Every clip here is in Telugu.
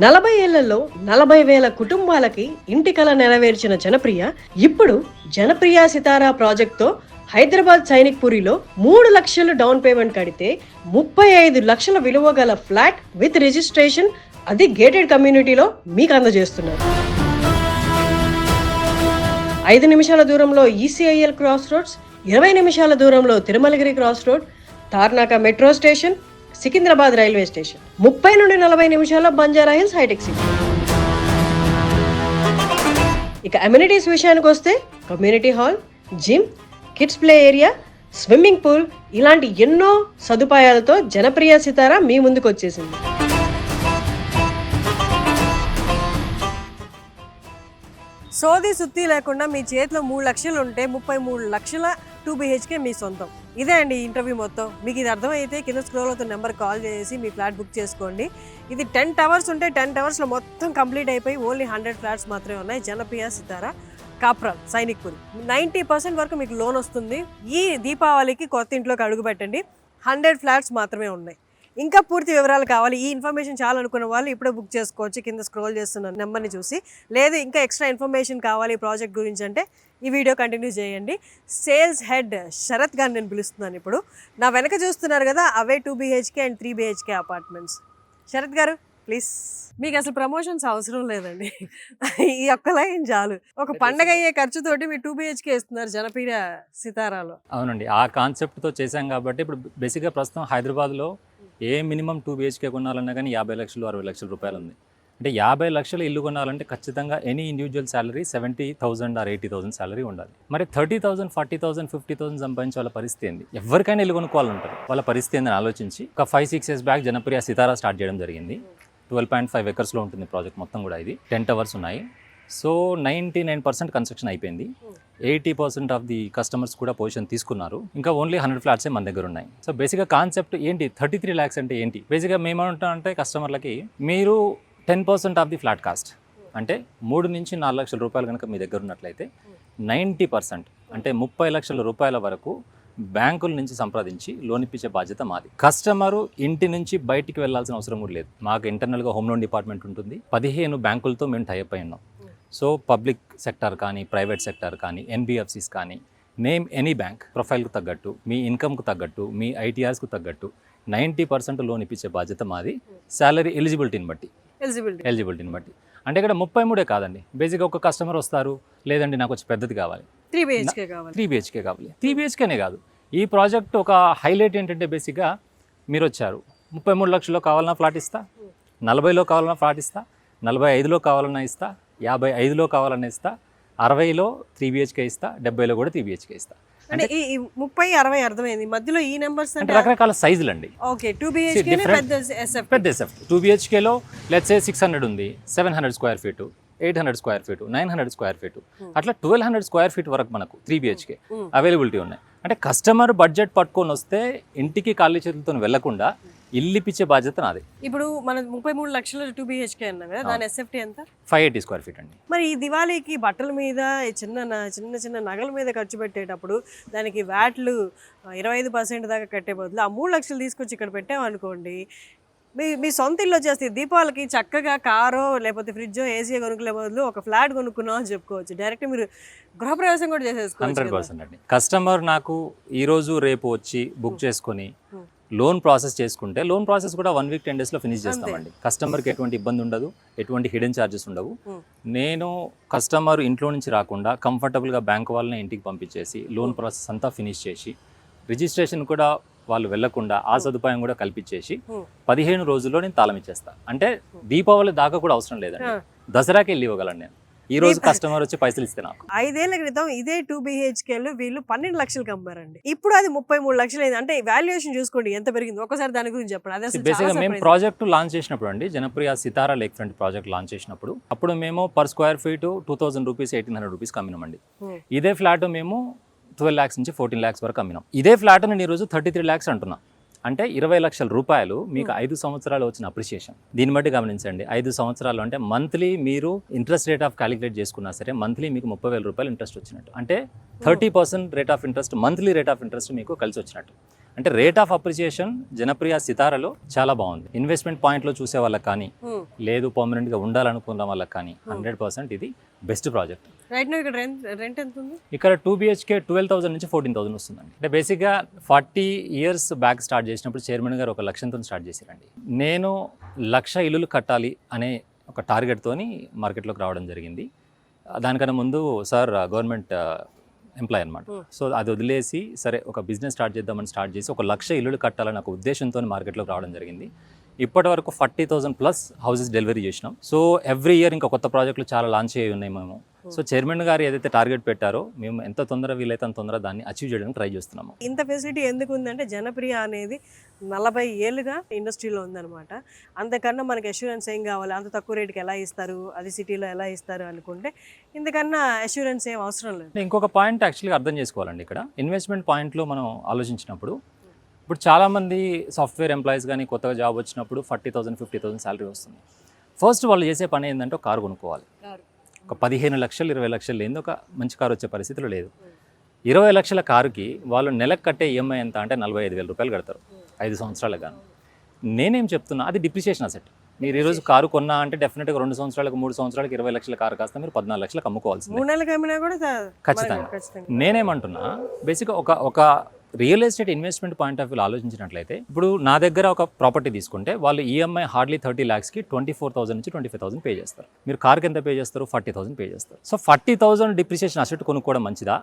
40 ఏళ్లలో 40,000 కుటుంబాలకి ఇంటి కల నెరవేర్చిన జనప్రియ ఇప్పుడు జనప్రియ సితారా ప్రాజెక్ట్తో హైదరాబాద్ సైనిక్ పురిలో 3 లక్షలు డౌన్ పేమెంట్ కడితే 35 లక్షల విలువ గల ఫ్లాట్ విత్ రిజిస్ట్రేషన్, అది గేటెడ్ కమ్యూనిటీలో మీకు అందజేస్తున్నారు. 5 నిమిషాల దూరంలో ఈసీఐఎల్ క్రాస్ రోడ్స్, 20 నిమిషాల దూరంలో Tirumalagiri cross road, Tarnaka metro station, Secunderabad railway station, 30 నుండి 40 నిమిషాల్లో బంజారా హిల్స్ హైటెక్ సిటీ. ఇక అమ్యూనిటీస్ విషయానికి వస్తే community hall, gym, kids play area, swimming pool ఇలాంటి ఎన్నో సదుపాయాలతో జనప్రియ సితారా మీ ముందుకు వచ్చేసింది. సోది సుత్తి లేకుండా మీ చేతిలో 3 లక్షలు ఉంటే 33 లక్షల 2 BHK మీ సొంతం. ఇదే అండి ఇంటర్వ్యూ మొత్తం. మీకు ఇది అర్థమైతే కింద స్క్రోల్ అవుతున్న నెంబర్ కాల్ చేసి మీ ఫ్లాట్ బుక్ చేసుకోండి. ఇది 10 టవర్స్ ఉంటే 10 టవర్స్లో మొత్తం కంప్లీట్ అయిపోయి ఓన్లీ 100 ఫ్లాట్స్ మాత్రమే ఉన్నాయి. జనప్రియ సితారా, కాప్రా, సైనిక్పురి. 90% వరకు మీకు లోన్ వస్తుంది. ఈ దీపావళికి కొత్త ఇంట్లోకి అడుగు పెట్టండి. 100 ఫ్లాట్స్ మాత్రమే ఉన్నాయి. ఇంకా పూర్తి వివరాలు కావాలి, ఈ ఇన్ఫర్మేషన్ చాలనుకున్న వాళ్ళు ఇప్పుడే బుక్ చేసుకోవచ్చు కింద స్క్రోల్ చేస్తున్న నెంబర్ని చూసి. లేదు ఇంకా ఎక్స్ట్రా ఇన్ఫర్మేషన్ కావాలి ప్రాజెక్ట్ గురించి అంటే ఈ వీడియో కంటిన్యూ చేయండి. సేల్స్ హెడ్ శరత్ గారిని నేను పిలుస్తున్నాను ఇప్పుడు. నా వెనక చూస్తున్నారు కదా, అవే 2 BHK and 3 BHK apartments. Sharath garu please. మీకు అసలు ప్రమోషన్స్ అవసరం లేదండి, ఈ ఒక్క లైన్ చాలు. ఒక పండగ అయ్యే ఖర్చుతోటి మీరు 2 BHK ఇస్తున్నారు జనప్రియ సితారాలో. అవునండి, ఆ కాన్సెప్ట్తో చేశాం కాబట్టి ఇప్పుడు బేసిక్గా ప్రస్తుతం హైదరాబాద్లో ఏ మినిమం 2 BHK కొనాలన్నా కానీ 50 లక్షలు 60 లక్షల రూపాయలు ఉంది. అంటే 50 లక్షల ఇల్లు కొనాలంటే ఖచ్చితంగా any individual salary 70,000 or 80,000 salary ఉండాలి. మరి 30,000 40,000 50,000 సంపాదించే వాళ్ళ పరిస్థితి ఏంది? ఎవరికైనా ఇల్లు కొనుక్కోవాలంటారు, వాళ్ళ పరిస్థితి ఏందని ఆలోచించి ఒక 5-6 years బ్యాక్ జనప్రియ సితారా స్టార్ట్ చేయడం జరిగింది. 12.5 acres ఉంటుంది ప్రాజెక్ట్ మొత్తం కూడా. ఇది 10 టవర్స్ ఉన్నాయి. సో 99% కన్స్ట్రక్షన్ అయిపోయింది. 80% ఆఫ్ ది కస్టమర్స్ కూడా పొజిషన్ తీసుకున్నారు. ఇంకా ఓన్లీ 100 ఫ్లాట్సే మన దగ్గర ఉన్నాయి. సో బేసిక్గా కాన్సెప్ట్ ఏంటి, 33 lakhs అంటే ఏంటి? బేసిక్గా మేమేమంటామంటే కస్టమర్లకి, మీరు 10% ఆఫ్ ది ఫ్లాట్ కాస్ట్ అంటే 3 నుంచి 4 లక్షల రూపాయలు కనుక మీ దగ్గర ఉన్నట్లయితే 90% అంటే 30 లక్షల రూపాయల వరకు బ్యాంకుల నుంచి సంప్రదించి లోన్ ఇప్పించే బాధ్యత మాది. కస్టమరు ఇంటి నుంచి బయటికి వెళ్లాల్సిన అవసరం కూడా లేదు. మాకు ఇంటర్నల్గా హోమ్ లోన్ డిపార్ట్మెంట్ ఉంటుంది. 15 బ్యాంకులతో మేము టైఅప్ అయి ఉన్నాం. సో పబ్లిక్ సెక్టర్ కానీ, ప్రైవేట్ సెక్టర్ కానీ, NBFCs కానీ, నేమ్ ఎనీ బ్యాంక్, ప్రొఫైల్కు తగ్గట్టు, మీ ఇన్కమ్కు తగ్గట్టు, మీ ITRస్కు తగ్గట్టు 90% లోన్ ఇప్పించే బాధ్యత మాది. శాలరీ ఎలిజిబిలిటీని బట్టి. అంటే ఇక్కడ 33 కాదండి. బేసిక్గా ఒక కస్టమర్ వస్తారు, లేదండి నాకు వచ్చి పెద్దది కావాలి, 3 BHK కావాలి. 3 BHKనే కాదు, ఈ ప్రాజెక్ట్ ఒక హైలైట్ ఏంటంటే బేసిక్గా మీరు వచ్చారు, 33 లక్షల్లో కావాలన్నా ఫ్లాట్ ఇస్తా, 40లో కావాలన్నా ఫ్లాట్ ఇస్తా, 45లో కావాలన్నా ఇస్తా, 55లో కావాలన్నా ఇస్తా, 60లో 3 BHK ఇస్తా, 70లో కూడా 3 BHK ఇస్తా. అంటే ఈ 30 60 అర్థమైంది, మధ్యలో ఈ నెంబర్స్ అంటే రకరకాల సైజులు అండి. ఓకే, 2 BHK పెద్ద SF 2 BHKలో లెట్స్ సే 600 ఉంది, 700 square feet, 800 square feet, 900 square feet, అట్లా 1200 స్క్వేర్ ఫీట్ వరకు మనకు 3 BHK అవైలబిలిటీ ఉన్నాయి. అంటే కస్టమర్ బడ్జెట్ పట్టుకొని వస్తే ఇంటికి ఖాళీ చేతులతో వెళ్లకుండా ఇల్లు ఇప్పించే బాధ్యత నాది. ఇప్పుడు మన 33 లక్షల 2 BHK అన్నాం కదా, దాని SFT ఎంత? 580 స్క్వేర్ ఫీట్ అండి. మరి ఈ దివాళీకి బట్టల మీద, చిన్న నగల మీద ఖర్చు పెట్టేటప్పుడు దానికి వ్యాట్లు 25% దాకా కట్టే బదులు ఆ 3 లక్షలు తీసుకొచ్చి ఇక్కడ పెట్టామనుకోండి, మీ సొంత ఇల్లు వచ్చేస్తే దీపావళికి చక్కగా కారో లేకపోతే ఫ్రిడ్జో ఏసీ కొనుక్కునే బదులు ఒక ఫ్లాట్ కొనుక్కున్నాం అని చెప్పుకోవచ్చు. డైరెక్ట్ మీరు గృహప్రవేశం కూడా చేసేసుకోవచ్చు. 100% అండి. కస్టమర్ నాకు ఈరోజు రేపు వచ్చి బుక్ చేసుకొని లోన్ ప్రాసెస్ చేసుకుంటే లోన్ ప్రాసెస్ కూడా 1 week 10 daysలో ఫినిష్ చేస్తామండి. కస్టమర్కి ఎటువంటి ఇబ్బంది ఉండదు, ఎటువంటి హిడెన్ ఛార్జెస్ ఉండవు. నేను కస్టమర్ ఇంట్లో నుంచి రాకుండా కంఫర్టబుల్గా బ్యాంక్ వాళ్ళని ఇంటికి పంపించేసి లోన్ ప్రాసెస్ అంతా ఫినిష్ చేసి, రిజిస్ట్రేషన్ కూడా వాళ్ళు వెళ్లకుండా ఆ సదుపాయం కూడా కల్పించేసి 15 రోజుల్లో నేను తాళం ఇచ్చేస్తా. అంటే దీపావళి దాకా కూడా అవసరం లేదండి, దసరాకి వెళ్ళి ఇవ్వగలను నేను. ఈ రోజు కస్టమర్ వచ్చి పైసలు ఇస్తే నాకు. 5 ఏళ్ల క్రితం ఇదే 2 BHKలు వీళ్ళు 12 లక్షలకు అమ్మారండి. ఇప్పుడు అది 33 లక్షలు అయింది. అంటే వాల్యుయేషన్ చూసుకోండి ఎంత పెరిగింది. ఒకసారి దాని గురించి చెప్పండి. అదే బేసిక్గా మేము ప్రాజెక్ట్ లాంచ్ చేసినప్పుడు అండి, జనప్రియ సితారా లేక్ ఫ్రంట్ ప్రాజెక్ట్ లాంచ్ చేసినప్పుడు అప్పుడు మేము పర్ స్క్వేర్ ఫీట్ 2,000 రూపీస్ 1,800 రూపీస్కి అమ్మినామండి. ఇదే ఫ్లాట్ మేము 12 lakhs నుంచి 14 lakhs వరకు అమ్మినాం. ఇదే ఫ్లాట్ నేను ఈరోజు 33 lakhs అంటున్నా. అంటే 20 లక్షల రూపాయలు మీకు 5 సంవత్సరాలు వచ్చిన అప్రిషియేషన్. దీన్ని బట్టి గమనించండి, 5 సంవత్సరాలు అంటే మంత్లీ మీరు ఇంట్రెస్ట్ రేట్ ఆఫ్ క్యాలిక్యులేట్ చేసుకున్నా సరే మంత్లీ మీకు 30,000 రూపాయలు ఇంట్రెస్ట్ వచ్చినట్టు. అంటే 30% rate of interest, monthly rate of interest మీకు కలిసి వచ్చినట్టు. అంటే రేట్ ఆఫ్ అప్రిసియేషన్ జనప్రియ సితారాలో చాలా బాగుంది. ఇన్వెస్ట్మెంట్ పాయింట్లో చూసే వాళ్ళకి కానీ లేదు పర్మనెంట్గా ఉండాలనుకున్న వాళ్ళకి కానీ 100% ఇది బెస్ట్ ప్రాజెక్ట్. రైట్ నో ఇక్కడ రెంట్ ఎంత ఉంది? ఇక్కడ 2 BHK 12,000 నుంచి 14,000 వస్తుందండి. అంటే బేసిక్గా 40 years బ్యాక్ స్టార్ట్ చేసినప్పుడు చైర్మన్ గారు 1 లక్షంతో స్టార్ట్ చేశారండి. నేను 1,00,000 ఇల్లులు కట్టాలి అనే ఒక టార్గెట్తోని మార్కెట్లోకి రావడం జరిగింది. దానికన్నా ముందు సార్ గవర్నమెంట్ ఎంప్లాయ్ అనమాట. సో అది వదిలేసి సరే ఒక బిజినెస్ స్టార్ట్ చేద్దామని స్టార్ట్ చేసి 1,00,000 ఇల్లులు కట్టాలని ఒక ఉద్దేశంతో మార్కెట్లోకి రావడం జరిగింది. ఇప్పటి వరకు 40,000+ హౌసెస్ డెలివరీ చేసినాం. సో ఎవ్రీ ఇయర్ ఇంకా కొత్త ప్రాజెక్టులు చాలా లాంచ్ అయ్యి ఉన్నాయి మేము. సో చైర్మన్ గారు ఏదైతే టార్గెట్ పెట్టారో మేము ఎంత తొందరగా వీలైతే అంత తొందరగా దాన్ని అచీవ్ చేయడానికి ట్రై చేస్తున్నాము. ఇంత ఫెసిలిటీ ఎందుకు ఉందంటే జనప్రియ అనేది 40 ఏళ్ళుగా ఇండస్ట్రీలో ఉందన్నమాట. అంతకన్నా మనకి అష్యూరెన్స్ ఏం కావాలి, అంత తక్కువ రేటుకి ఎలా ఇస్తారు, అది సిటీలో ఎలా ఇస్తారు అనుకుంటే ఇంతకన్నా అష్యూరెన్స్ ఏం అవసరం లేదు. ఇంకొక పాయింట్ యాక్చువల్గా అర్థం చేసుకోవాలండి. ఇక్కడ ఇన్వెస్ట్మెంట్ పాయింట్లో మనం ఆలోచించినప్పుడు ఇప్పుడు చాలామంది సాఫ్ట్వేర్ ఎంప్లాయీస్ కానీ కొత్తగా జాబ్ వచ్చినప్పుడు 40,000 50,000 శాలరీ వస్తుంది. ఫస్ట్ వాళ్ళు చేసే పని ఏంటంటే ఒక కారు కొనుక్కోవాలి. ఒక 15 లక్షలు 20 లక్షలు లేని ఒక మంచి కారు వచ్చే పరిస్థితిలో లేదు. 20 లక్షల కారుకి వాళ్ళు నెలకు కట్టే ఈఎంఐ ఎంత అంటే 45,000 రూపాయలు కడతారు 5 సంవత్సరాలకు గాను. నేనేం చెప్తున్నా, అది డిప్రిసియేషన్ అసెట్. మీరు ఈరోజు కారు కొన్నా అంటే డెఫినెట్గా 2 సంవత్సరాలకు 3 సంవత్సరాలకు 20 లక్షల కారు కాస్త మీరు 14 లక్షలకు అమ్ముకోవాల్సింది. 3 నెలలకు అమ్మినా కూడా ఖచ్చితంగా. నేనేమంటున్నా, బేసిక్గా ఒక real estate investment point of వ్యూలో ఆలోచించినట్లయితే ఇప్పుడు నా దగ్గర ఒక ప్రాపర్టీ తీసుకుంటే వాళ్ళు ఈఎంఐ హార్డ్లీ 30 lakhsకి 24,000 నుంచి 25,000 పే చేస్తారు. మీరు కార్కి ఎంత పే చేస్తారు? 40,000 పే చేస్తారు. సో 40,000 డిప్రిసియేషన్ అసెట్ కొనుక్కోవడం మంచిదా?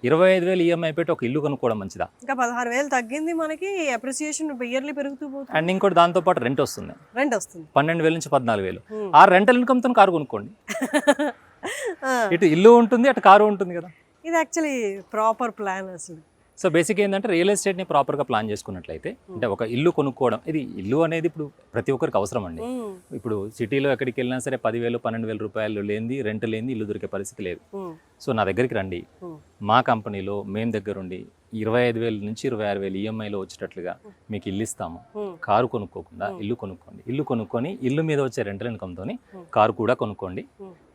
25,000 ఈఎంఐ పెట్టి ఒక ఇల్లు కొనుక్కోవడం మంచిదా? ఇంకా 16,000 తగ్గింది మనకి, అప్రిసియేషన్ ఇయర్లీ పెరుగుతూ పోతుంది. అండ్ ఇంకోటి దాంతో పాటు రెంట్ వస్తుంది. 12,000 నుంచి 14,000. ఆ రెంటల్ ఇన్కమ్తో కారు కొనుక్కోండి. ఇటు ఇల్లు ఉంటుంది, అటు కారు ఉంటుంది కదా. ఇది యాక్చువల్లీ ప్రాపర్ ప్లాన్ అసలు. సో బేసిక్ ఏంటంటే రియల్ ఎస్టేట్ని ప్రాపర్గా ప్లాన్ చేసుకున్నట్లయితే అంటే ఒక ఇల్లు కొనుక్కోవడం, ఇది ఇల్లు అనేది ఇప్పుడు ప్రతి ఒక్కరికి అవసరం అండి. ఇప్పుడు సిటీలో ఎక్కడికి వెళ్ళినా సరే 10,000 12,000 రూపాయలు లేని రెంట్ లేని ఇల్లు దొరికే పరిస్థితి లేదు. సో నా దగ్గరికి రండి, మా కంపెనీలో మేము దగ్గరుండి 25,000 నుంచి 26,000 ఈఎంఐలో వచ్చేటట్లుగా మీకు ఇల్లు ఇస్తాము. కారు కొనుక్కోకుండా ఇల్లు కొనుక్కోండి. ఇల్లు కొనుక్కొని ఇల్లు మీద వచ్చే రెంటల్ ఇన్కమ్తో కారు కూడా కొనుక్కోండి.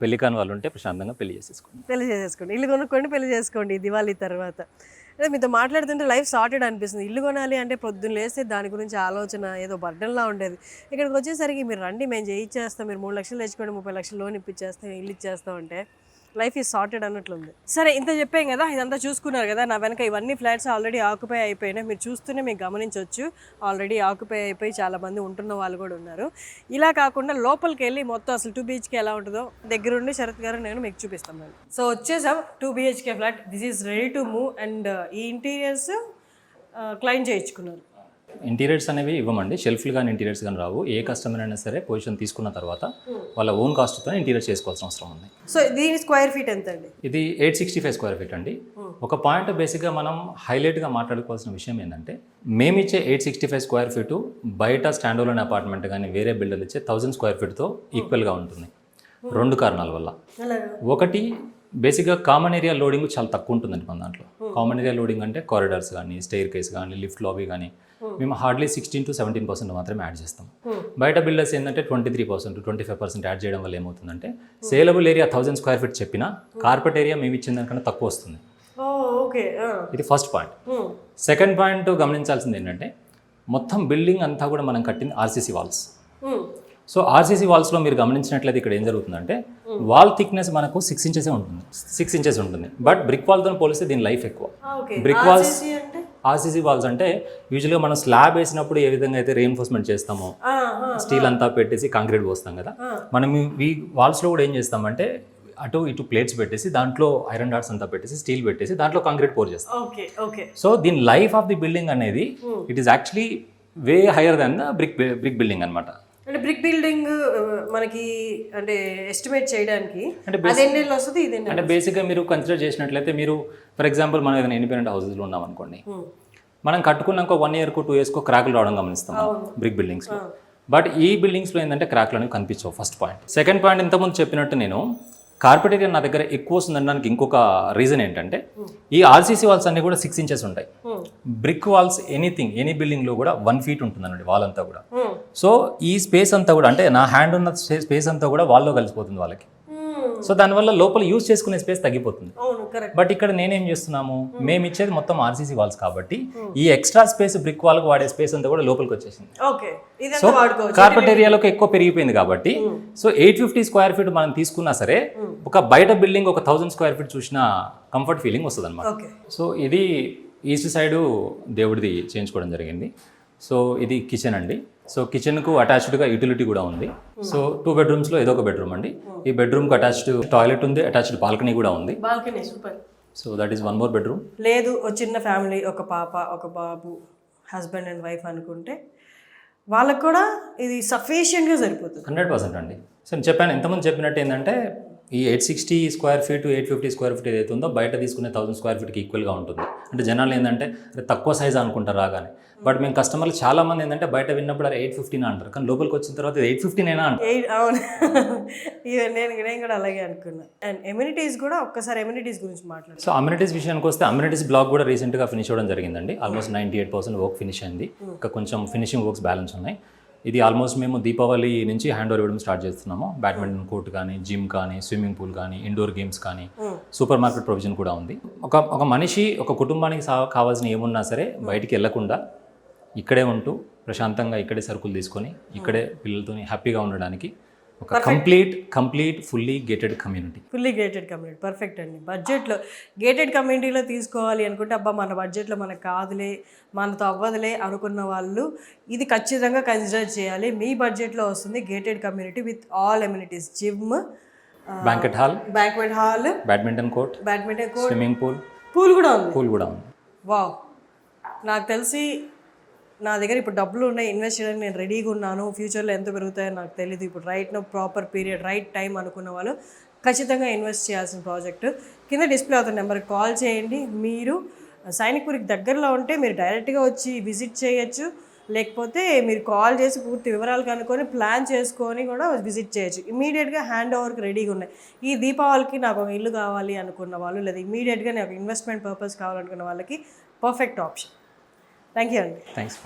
పెళ్లి కాని వాళ్ళు ఉంటే ప్రశాంతంగా పెళ్లి చేసేసుకోండి. ఇల్లు కొనుక్కోండి, పెళ్లి చేసుకోండి దివాళీ తర్వాత. అదే మీతో మాట్లాడుతుంటే లైఫ్ సార్టెడ్ అనిపిస్తుంది. ఇల్లు కొనాలి అంటే పొద్దున్న లేస్తే దాని గురించి ఆలోచన ఏదో బర్డన్లా ఉండేది. ఇక్కడికి వచ్చేసరికి మీరు రండి, మేము చేయించేస్తాం, మీరు 3 లక్షలు తెచ్చుకోండి, 30 లక్షలు లోన్ ఇప్పించేస్తాం, ఇల్లు ఇచ్చేస్తాం అంటే లైఫ్ ఈజ్ సార్టెడ్ అన్నట్లుంది. సరే, ఇంత చెప్పాం కదా, ఇదంతా చూసుకున్నారు కదా. నా వెనక ఇవన్నీ ఫ్లాట్స్ ఆల్రెడీ ఆక్యుపై అయిపోయినాయి. మీరు చూస్తూనే మీకు గమనించవచ్చు, ఆల్రెడీ ఆక్యుపై అయిపోయి చాలామంది ఉంటున్న వాళ్ళు కూడా ఉన్నారు. ఇలా కాకుండా లోపలికి వెళ్ళి మొత్తం అసలు 2 BHK ఎలా ఉంటుందో దగ్గరుండి శరత్ గారు నేను మీకు చూపిస్తాను. సో వచ్చేసాం 2 BHK flat. This is ready to move. And ఈ ఇంటీరియర్స్ క్లైమ్ చేయించుకున్నారు. ఇంటీరియర్స్ అనేవి ఇవ్వమండి, షెల్ఫ్లు కానీ ఇంటీరియర్స్ కానీ రావు. ఏ కస్టమర్ అయినా సరే పొజిషన్ తీసుకున్న తర్వాత వాళ్ళ ఓన్ కాస్ట్తో ఇంటీరియర్ చేసుకోవాల్సిన అవసరం ఉంది. సో దీని స్క్వేర్ ఫీట్ ఎంత అండి? ఇది 865 స్క్వేర్ ఫీట్ అండి. ఒక పాయింట్ బేసిక్గా మనం హైలైట్గా మాట్లాడుకోవాల్సిన విషయం ఏంటంటే, మేమిచ్చే 865 స్క్వేర్ ఫీటు బయట స్టాండోలోన్ అపార్ట్మెంట్ కానీ వేరే బిల్డర్లు ఇచ్చే 1000 స్క్వేర్ ఫీట్తో ఈక్వల్గా ఉంటుంది. 2 కారణాల వల్ల. ఒకటి, బేసిక్గా కామన్ ఏరియా లోడింగ్ చాలా తక్కువ ఉంటుందండి మన దాంట్లో. కామన్ ఏరియా లోడింగ్ అంటే కారిడార్స్ కానీ, స్టెయిర్ కేస్ కానీ, లిఫ్ట్ లాబీ కానీ మేము హార్డ్లీ 16 to 17% మాత్రమే యాడ్ చేస్తాం. బయట బిల్డర్స్ ఏంటంటే 23% 25% యాడ్ చేయడం వల్ల ఏమవుతుందంటే సేలబుల్ ఏరియా 1000 స్క్వేర్ ఫీట్ చెప్పినా కార్పెట్ ఏరియా మేము ఇచ్చిన దానికన్నా తక్కువ వస్తుంది. ఇది ఫస్ట్ పాయింట్. సెకండ్ పాయింట్ గమనించాల్సింది ఏంటంటే, మొత్తం బిల్డింగ్ అంతా కూడా మనం కట్టింది ఆర్సీసీ వాల్స్. సో ఆర్సీసీ వాల్స్లో మీరు గమనించినట్లయితే ఇక్కడ ఏం జరుగుతుందంటే, వాల్ థిక్నెస్ మనకు 6 ఇంచెస్ ఉంటుంది. 6 ఇంచెస్ ఉంటుంది. బట్ బ్రిక్ వాల్తో పోలిస్తే దీని లైఫ్ ఎక్కువ. బ్రిక్ వాల్స్, ఆర్సీసీ వాల్స్ అంటే యూజువల్గా మనం స్లాబ్ వేసినప్పుడు ఏ విధంగా అయితే రీఎన్ఫోర్స్మెంట్ చేస్తామో, స్టీల్ అంతా పెట్టేసి కాంక్రీట్ పోస్తాం కదా, మనం ఈ వాల్స్లో కూడా ఏం చేస్తామంటే అటు ఇటు ప్లేట్స్ పెట్టేసి దాంట్లో ఐరన్ డాట్స్ అంతా పెట్టేసి స్టీల్ పెట్టేసి దాంట్లో కాంక్రీట్ పోర్ చేస్తాం. సో దీని లైఫ్ ఆఫ్ ది బిల్డింగ్ అనేది it is actually way hire than the brick building అనమాట. అంటే బ్రిక్ బిల్డింగ్ మనకి అంటే ఎస్టిమేట్ చేయడానికి అంటే బేసిక్గా మీరు కన్సిడర్ చేసినట్లయితే, మీరు ఫర్ ఎగ్జాంపుల్ మనం ఏదైనా ఇండిపెండెంట్ హౌసెస్లో ఉన్నాం అనుకోండి, మనం కట్టుకున్నాక 1 yearకు 2 yearsకు క్రాక్లు రావడం గమనిస్తాం బ్రిక్ బిల్డింగ్స్లో. బట్ ఈ బిల్డింగ్స్లో ఏంటంటే క్రాక్లు అనేవి కనిపించవు. First point. సెకండ్ పాయింట్, ఇంతకుముందు చెప్పినట్టు నేను కార్పెట్ ఏరియా నా దగ్గర ఎక్కువ వస్తుందనడానికి ఇంకొక రీజన్ ఏంటంటే, ఈ ఆర్సీసీ వాల్స్ అన్ని కూడా 6 ఇంచెస్ ఉంటాయి. బ్రిక్ వాల్స్ ఎనీ బిల్డింగ్లో కూడా 1 feet ఉంటుందండి వాల్ అంతా కూడా. సో ఈ స్పేస్ అంతా కూడా అంటే నా హ్యాండ్ ఉన్న స్పేస్ అంతా కూడా వాల్లో కలిసిపోతుంది వాళ్ళకి. సో దానివల్ల లోపల యూజ్ చేసుకునే స్పేస్ తగ్గిపోతుంది. అవును కరెక్ట్. బట్ ఇక్కడ నేనేం చేస్తున్నాము, మేము ఇచ్చేది మొత్తం ఆర్సీసీ వాల్స్ కాబట్టి ఈ ఎక్స్ట్రా స్పేస్ బ్రిక్ వాల్కి వాడే స్పేస్ అంతా కూడా లోపలికి వచ్చేసింది. ఓకే, సో ఇదంతా వాడుకోవచ్చు. కార్పెట్ ఏరియాలోకి ఎక్కువ పెరిగిపోయింది కాబట్టి సో 850 స్క్వేర్ ఫీట్ మనం తీసుకున్నా సరే ఒక బయట బిల్డింగ్ ఒక 1000 స్క్వేర్ ఫీట్ చూసిన కంఫర్ట్ ఫీలింగ్ వస్తుంది అనమాట. ఓకే. సో ఇది ఈస్ట్ సైడ్ దేవుడిది చేయించుకోవడం జరిగింది. సో ఇది కిచెన్ అండి. సో కిచెన్కు అటాచ్డ్గా యూటిలిటీ కూడా ఉంది. సో 2 బెడ్రూమ్స్లో ఏదో ఒక బెడ్రూమ్ అండి. ఈ బెడ్రూమ్కి అటాచ్డ్ టాయిలెట్ ఉంది, అటాచ్డ్ బాల్కనీ కూడా ఉంది. Balcony super. So that is 1 more bedroom. లేదు ఒక చిన్న ఫ్యామిలీ, ఒక పాప ఒక బాబు, హస్బెండ్ అండ్ వైఫ్ అనుకుంటే వాళ్ళకు కూడా ఇది సఫిషియెంట్గా సరిపోతుంది. 100% అండి. సో నేను చెప్పాను, ఇంతకుముందు చెప్పినట్టు ఏంటంటే ఈ 860 స్క్వేర్ ఫీట్ 850 స్క్వేర్ ఫీట్ ఏదైతే ఉందో బయట తీసుకునే 1000 స్క్వేర్ ఫీట్కి ఈక్వల్గా ఉంటుంది. అంటే జనాలు ఏంటంటే తక్కువ సైజ్ అనుకుంటారు రాగానే. బట్ మేము కస్టమర్లు చాలా మంది ఏంటంటే బయట విన్నప్పుడు 850 అంటారు, కానీ లోపలికి వచ్చిన తర్వాత 815 అంటారు. అవును, నేను కూడా అలాగే అనుకున్నా. అండ్ ఎమ్యూనిటీస్ కూడా ఒక్కసారి ఎమ్యూనిటీస్ గురించి మాట్లాడు. సో అమ్యూనిటీస్ విషయానికి వస్తే అమ్యూనిటీస్ బ్లాక్ కూడా రీసెంట్గా ఫినిష్ అవ్వడం జరిగిందండి. ఆల్మోస్ట్ 98% వర్క్ ఫినిష్ అయింది. ఇంకా కొంచెం ఫినిషింగ్ వర్క్స్ బ్యాలెన్స్ ఉన్నాయి. ఇది ఆల్మోస్ట్ మేము దీపావళి నుంచి హ్యాండ్ ఓవర్ ఇవ్వడం స్టార్ట్ చేస్తున్నాము. బ్యాడ్మింటన్ కోర్ట్ కానీ, జిమ్ కానీ, స్విమ్మింగ్ పూల్ కానీ, ఇండోర్ గేమ్స్ కానీ, సూపర్ మార్కెట్ ప్రొవిజన్ కూడా ఉంది. ఒక మనిషి ఒక కుటుంబానికి కావాల్సిన ఏమున్నా సరే బయటికి వెళ్లకుండా ఇక్కడే ఉంటూ ప్రశాంతంగా ఇక్కడే సరుకులు తీసుకొని ఇక్కడే పిల్లలతో హ్యాపీగా ఉండడానికి ఒక complete fully gated community. Perfect అండి. బడ్జెట్లో గేటెడ్ కమ్యూనిటీలో తీసుకోవాలి అనుకుంటే అబ్బా మన బడ్జెట్లో మనకు కాదులే, మనతో అవ్వదులే అనుకున్న వాళ్ళు ఇది ఖచ్చితంగా కన్సిడర్ చేయాలి. మీ బడ్జెట్లో వస్తుంది gated community with all amenities, gym, banquet hall, badminton court, swimming pool కూడా ఉంది. వావ్, నాకు తెలిసి నా దగ్గర ఇప్పుడు డబ్బులు ఉన్నాయి, ఇన్వెస్ట్ చేయడానికి నేను రెడీగా ఉన్నాను. ఫ్యూచర్లో ఎంత పెరుగుతాయో నాకు తెలియదు. ఇప్పుడు right no proper period, right time అనుకున్న వాళ్ళు ఖచ్చితంగా ఇన్వెస్ట్ చేయాల్సిన ప్రాజెక్ట్. కింద డిస్ప్లే అవుతున్న నెంబర్కి కాల్ చేయండి. మీరు సైనిక్పురికి దగ్గరలో ఉంటే మీరు డైరెక్ట్గా వచ్చి విజిట్ చేయొచ్చు, లేకపోతే మీరు కాల్ చేసి పూర్తి వివరాలు కనుక్కొని ప్లాన్ చేసుకొని కూడా విజిట్ చేయొచ్చు. ఇమీడియట్గా హ్యాండ్ ఓవర్కి రెడీగా ఉన్నాయి. ఈ దీపావళికి నాకు ఒక ఇల్లు కావాలి అనుకున్న వాళ్ళు, లేదా ఇమీడియట్గా నాకు ఇన్వెస్ట్మెంట్ పర్పస్ కావాలనుకున్న వాళ్ళకి పర్ఫెక్ట్ ఆప్షన్. థ్యాంక్ యూ అండి. థ్యాంక్స్.